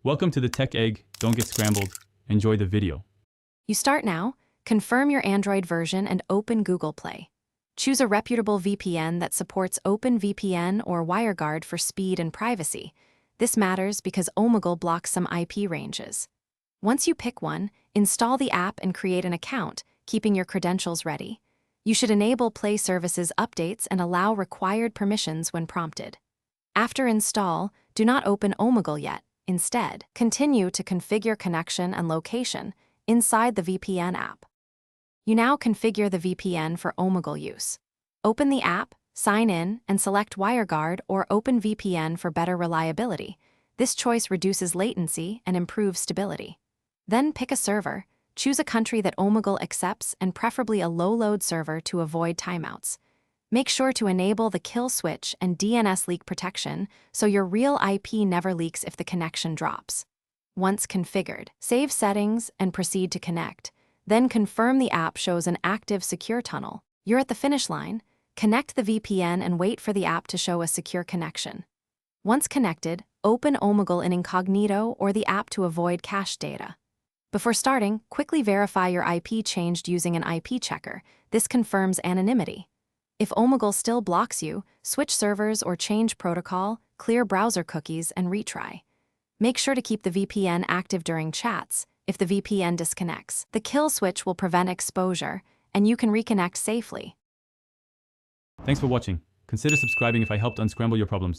Welcome to the Tech Egg. Don't get scrambled. Enjoy the video. You start now, confirm your Android version and open Google Play. Choose a reputable VPN that supports OpenVPN or WireGuard for speed and privacy. This matters because Omegle blocks some IP ranges. Once you pick one, install the app and create an account, keeping your credentials ready. You should enable Play Services updates and allow required permissions when prompted. After install, do not open Omegle yet. Instead, continue to configure connection and location inside the VPN app. You now configure the VPN for Omegle use. Open the app, sign in, and select WireGuard or OpenVPN for better reliability. This choice reduces latency and improves stability. Then pick a server, choose a country that Omegle accepts and preferably a low-load server to avoid timeouts. Make sure to enable the kill switch and DNS leak protection so your real IP never leaks if the connection drops. Once configured, save settings and proceed to connect. Then confirm the app shows an active secure tunnel. You're at the finish line. Connect the VPN and wait for the app to show a secure connection. Once connected, open Omegle in incognito or the app to avoid cached data. Before starting, quickly verify your IP changed using an IP checker. This confirms anonymity. If Omegle still blocks you, switch servers or change protocol, clear browser cookies, and retry. Make sure to keep the VPN active during chats. If the VPN disconnects, the kill switch will prevent exposure, and you can reconnect safely. Thanks for watching. Consider subscribing if I helped unscramble your problems.